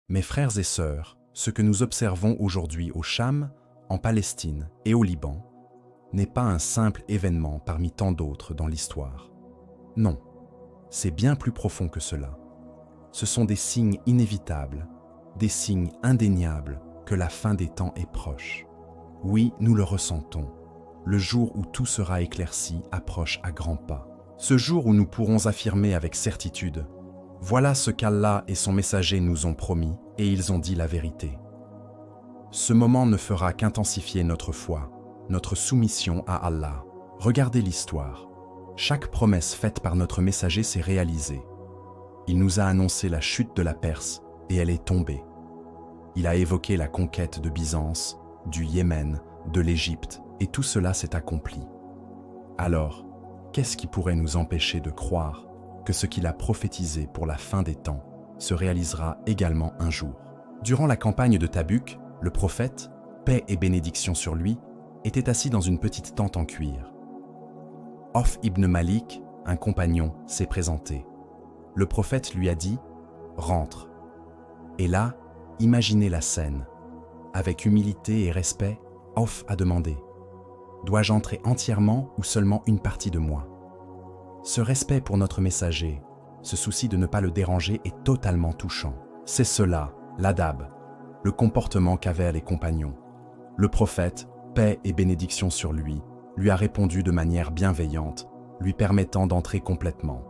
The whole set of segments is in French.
Mes frères et sœurs, ce que nous observons aujourd'hui au Cham, en Palestine et au Liban, n'est pas un simple événement parmi tant d'autres dans l'histoire. Non, c'est bien plus profond que cela. Ce sont des signes inévitables, des signes indéniables que la fin des temps est proche. Oui, nous le ressentons. Le jour où tout sera éclairci approche à grands pas. Ce jour où nous pourrons affirmer avec certitude: voilà ce qu'Allah et son messager nous ont promis, et ils ont dit la vérité. Ce moment ne fera qu'intensifier notre foi, notre soumission à Allah. Regardez l'histoire. Chaque promesse faite par notre messager s'est réalisée. Il nous a annoncé la chute de la Perse, et elle est tombée. Il a évoqué la conquête de Byzance, du Yémen, de l'Égypte, et tout cela s'est accompli. Alors, qu'est-ce qui pourrait nous empêcher de croire que ce qu'il a prophétisé pour la fin des temps se réalisera également un jour? Durant la campagne de Tabuk, le prophète, paix et bénédiction sur lui, était assis dans une petite tente en cuir. Auf ibn Malik, un compagnon, s'est présenté. Le prophète lui a dit « Rentre ». Et là, imaginez la scène. Avec humilité et respect, Auf a demandé « Dois-je entrer entièrement ou seulement une partie de moi ?» Ce respect pour notre messager, ce souci de ne pas le déranger est totalement touchant. C'est cela, l'adab, le comportement qu'avaient les compagnons. Le prophète, paix et bénédiction sur lui, lui a répondu de manière bienveillante, lui permettant d'entrer complètement.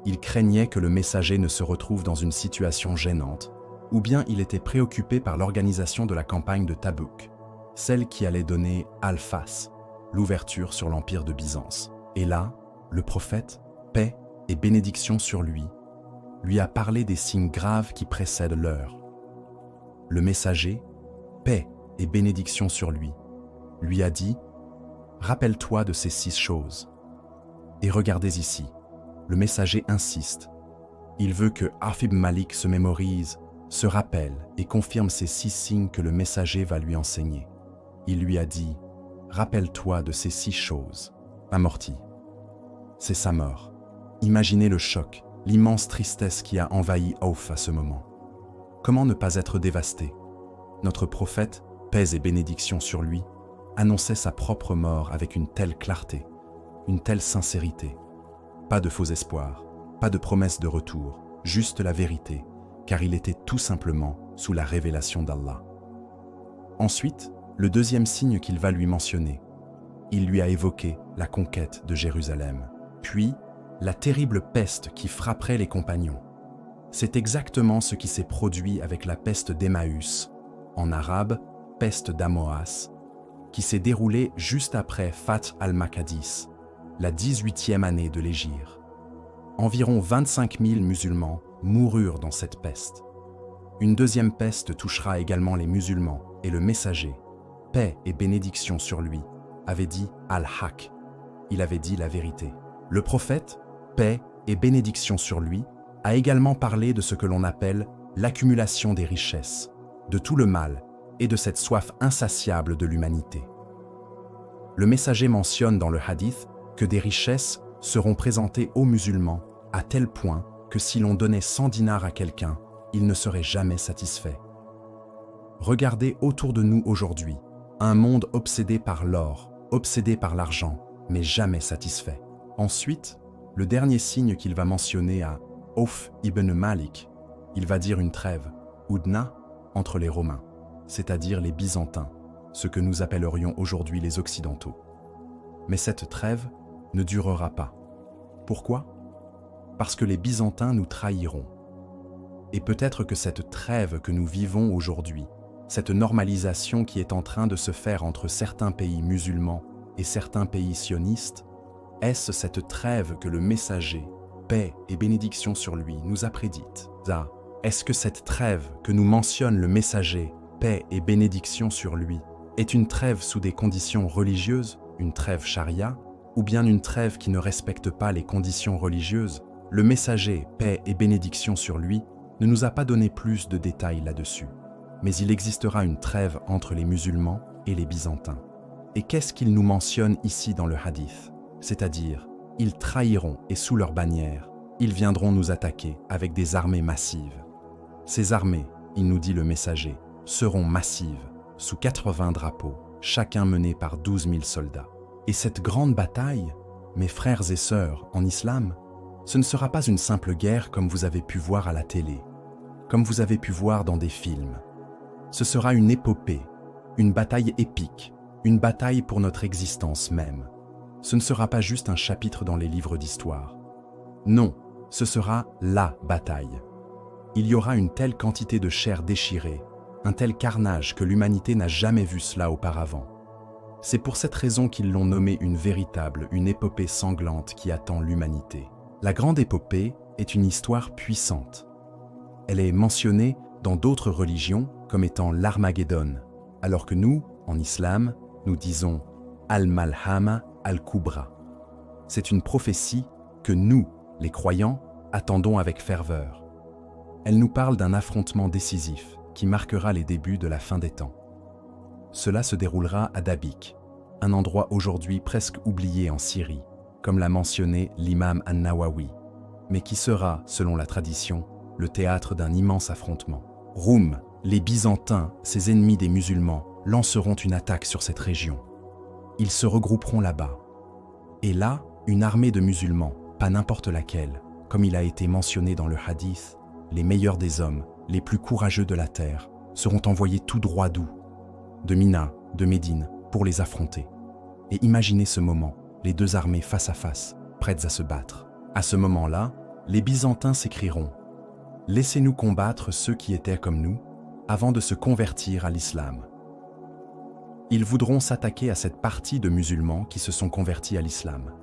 Il craignait que le messager ne se retrouve dans une situation gênante, ou bien il était préoccupé par l'organisation de la campagne de Tabuk, celle qui allait donner Al-Fas, l'ouverture sur l'empire de Byzance. Et là, le prophète, paix et bénédiction sur lui a parlé des signes graves qui précèdent l'heure. Le messager, paix et bénédiction sur lui a dit « Rappelle-toi de ces 6 choses ». Et regardez ici, le messager insiste. Il veut que Auf ibn Malik se mémorise, se rappelle et confirme ces 6 signes que le messager va lui enseigner. Il lui a dit « Rappelle-toi de ces 6 choses ». Amorti. C'est sa mort. Imaginez le choc, l'immense tristesse qui a envahi Auf à ce moment. Comment ne pas être dévasté? Notre prophète, paix et bénédiction sur lui, annonçait sa propre mort avec une telle clarté, une telle sincérité. Pas de faux espoirs, pas de promesses de retour, juste la vérité, car il était tout simplement sous la révélation d'Allah. Ensuite, le deuxième signe qu'il va lui mentionner, il lui a évoqué la conquête de Jérusalem, puis la terrible peste qui frapperait les compagnons. C'est exactement ce qui s'est produit avec la peste d'Emmaüs, en arabe, peste d'Amoas, qui s'est déroulée juste après Fath al-Makadis, la 18e année de l'Hégire. Environ 25 000 musulmans moururent dans cette peste. Une deuxième peste touchera également les musulmans et le messager, paix et bénédiction sur lui, avait dit Al-Haq. Il avait dit la vérité. Le prophète, paix et bénédiction sur lui, a également parlé de ce que l'on appelle l'accumulation des richesses, de tout le mal et de cette soif insatiable de l'humanité. Le messager mentionne dans le hadith que des richesses seront présentées aux musulmans à tel point que si l'on donnait 100 dinars à quelqu'un, il ne serait jamais satisfait. Regardez autour de nous aujourd'hui, un monde obsédé par l'or, obsédé par l'argent, mais jamais satisfait. Ensuite, le dernier signe qu'il va mentionner à Auf ibn Malik, il va dire une trêve, Udna, entre les Romains, c'est-à-dire les Byzantins, ce que nous appellerions aujourd'hui les Occidentaux. Mais cette trêve ne durera pas. Pourquoi? Parce que les Byzantins nous trahiront. Et peut-être que cette trêve que nous vivons aujourd'hui, cette normalisation qui est en train de se faire entre certains pays musulmans et certains pays sionistes, est-ce cette trêve que le messager, paix et bénédiction sur lui, nous a prédite? Est-ce que cette trêve que nous mentionne le messager, paix et bénédiction sur lui, est une trêve sous des conditions religieuses, une trêve charia, ou bien une trêve qui ne respecte pas les conditions religieuses? Le messager, paix et bénédiction sur lui, ne nous a pas donné plus de détails là-dessus. Mais il existera une trêve entre les musulmans et les Byzantins. Et qu'est-ce qu'il nous mentionne ici dans le hadith? C'est-à-dire, ils trahiront et sous leur bannière, ils viendront nous attaquer avec des armées massives. Ces armées, il nous dit le messager, seront massives, sous 80 drapeaux, chacun mené par 12 000 soldats. Et cette grande bataille, mes frères et sœurs en islam, ce ne sera pas une simple guerre comme vous avez pu voir à la télé, comme vous avez pu voir dans des films. Ce sera une épopée, une bataille épique, une bataille pour notre existence même. Ce ne sera pas juste un chapitre dans les livres d'histoire. Non, ce sera la bataille. Il y aura une telle quantité de chair déchirée, un tel carnage que l'humanité n'a jamais vu cela auparavant. C'est pour cette raison qu'ils l'ont nommé une épopée sanglante qui attend l'humanité. La grande épopée est une histoire puissante. Elle est mentionnée dans d'autres religions comme étant l'Armageddon, alors que nous, en islam, nous disons Al-Malhama Al-Kubra. C'est une prophétie que nous, les croyants, attendons avec ferveur. Elle nous parle d'un affrontement décisif qui marquera les débuts de la fin des temps. Cela se déroulera à Dabik, un endroit aujourd'hui presque oublié en Syrie, comme l'a mentionné l'imam An-Nawawi, mais qui sera, selon la tradition, le théâtre d'un immense affrontement. Roum, les Byzantins, ces ennemis des musulmans, lanceront une attaque sur cette région. Ils se regrouperont là-bas. Et là, une armée de musulmans, pas n'importe laquelle, comme il a été mentionné dans le hadith, les meilleurs des hommes, les plus courageux de la terre, seront envoyés tout droit d'où? De Mina, de Médine, pour les affronter. Et imaginez ce moment, les deux armées face à face, prêtes à se battre. À ce moment-là, les Byzantins s'écrieront « Laissez-nous combattre ceux qui étaient comme nous, avant de se convertir à l'islam. » Ils voudront s'attaquer à cette partie de musulmans qui se sont convertis à l'islam.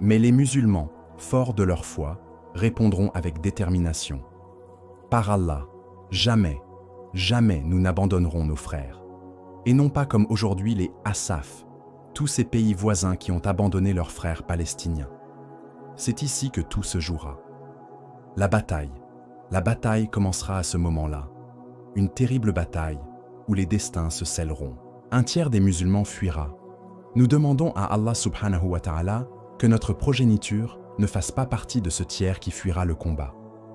Mais les musulmans, forts de leur foi, répondront avec détermination. Par Allah, jamais, jamais nous n'abandonnerons nos frères. Et non pas comme aujourd'hui les Assaf, tous ces pays voisins qui ont abandonné leurs frères palestiniens. C'est ici que tout se jouera. La bataille commencera à ce moment-là. Une terrible bataille où les destins se scelleront. Un tiers des musulmans fuira. Nous demandons à Allah subhanahu wa ta'ala que notre progéniture ne fasse pas partie de ce tiers qui fuira le combat.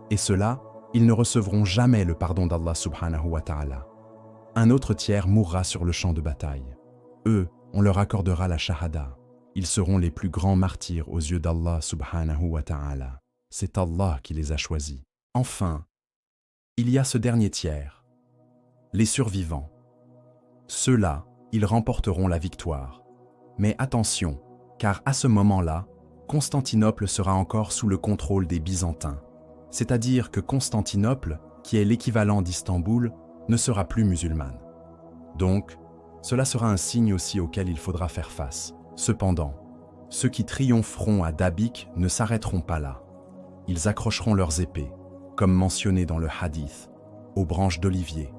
Et ceux-là, ils ne recevront jamais le pardon d'Allah subhanahu wa ta'ala. Un autre tiers mourra sur le champ de bataille. Eux, on leur accordera la shahada. Ils seront les plus grands martyrs aux yeux d'Allah subhanahu wa ta'ala. C'est Allah qui les a choisis. Enfin, il y a ce dernier tiers, les survivants. Ceux-là, ils remporteront la victoire. Mais attention, car à ce moment-là, Constantinople sera encore sous le contrôle des Byzantins. C'est-à-dire que Constantinople, qui est l'équivalent d'Istanbul, ne sera plus musulmane. Donc, cela sera un signe aussi auquel il faudra faire face. Cependant, ceux qui triompheront à Dabik ne s'arrêteront pas là. Ils accrocheront leurs épées, comme mentionné dans le hadith, aux branches d'olivier,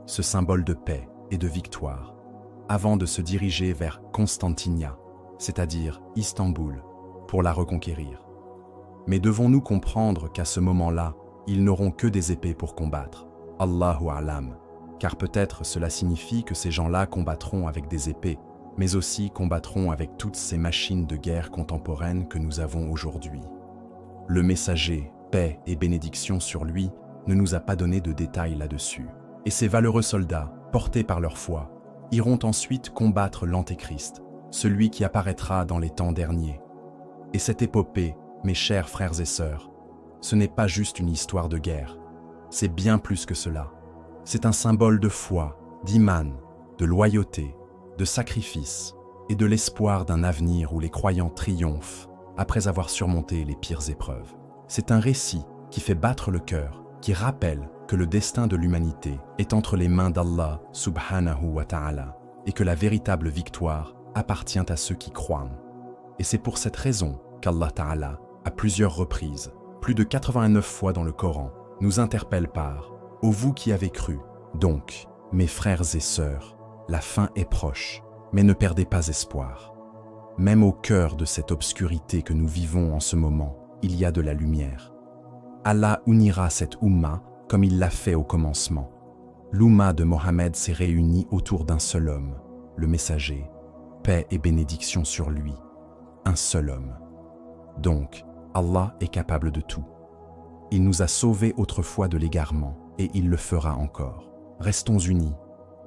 ce symbole de paix et de victoire, avant de se diriger vers Constantinia, c'est-à-dire Istanbul, pour la reconquérir. Mais devons-nous comprendre qu'à ce moment-là, ils n'auront que des épées pour combattre? Allahu a'lam, car peut-être cela signifie que ces gens-là combattront avec des épées, mais aussi combattront avec toutes ces machines de guerre contemporaines que nous avons aujourd'hui. Le messager, paix et bénédiction sur lui, ne nous a pas donné de détails là-dessus. Et ces valeureux soldats, portés par leur foi, iront ensuite combattre l'Antéchrist, celui qui apparaîtra dans les temps derniers. Et cette épopée, mes chers frères et sœurs, ce n'est pas juste une histoire de guerre, c'est bien plus que cela. C'est un symbole de foi, d'iman, de loyauté, de sacrifice et de l'espoir d'un avenir où les croyants triomphent après avoir surmonté les pires épreuves. C'est un récit qui fait battre le cœur, qui rappelle que le destin de l'humanité est entre les mains d'Allah subhanahu wa ta'ala et que la véritable victoire appartient à ceux qui croient. Et c'est pour cette raison qu'Allah ta'ala, à plusieurs reprises, plus de 89 fois dans le Coran, nous interpelle par « Ô vous qui avez cru, donc, mes frères et sœurs, la fin est proche, mais ne perdez pas espoir. Même au cœur de cette obscurité que nous vivons en ce moment, il y a de la lumière. Allah unira cette Ummah comme il l'a fait au commencement. L'Ummah de Mohammed s'est réunie autour d'un seul homme, le messager, paix et bénédiction sur lui, un seul homme. Donc, Allah est capable de tout. Il nous a sauvés autrefois de l'égarement, et il le fera encore. Restons unis,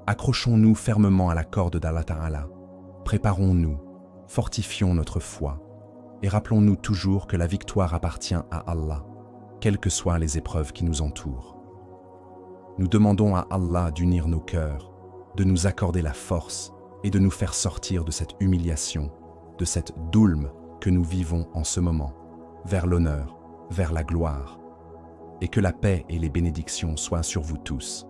accrochons-nous fermement à la corde d'Allah Ta'ala, préparons-nous, fortifions notre foi, et rappelons-nous toujours que la victoire appartient à Allah, quelles que soient les épreuves qui nous entourent. Nous demandons à Allah d'unir nos cœurs, de nous accorder la force et de nous faire sortir de cette humiliation, de cette doulme que nous vivons en ce moment, vers l'honneur, vers la gloire, et que la paix et les bénédictions soient sur vous tous.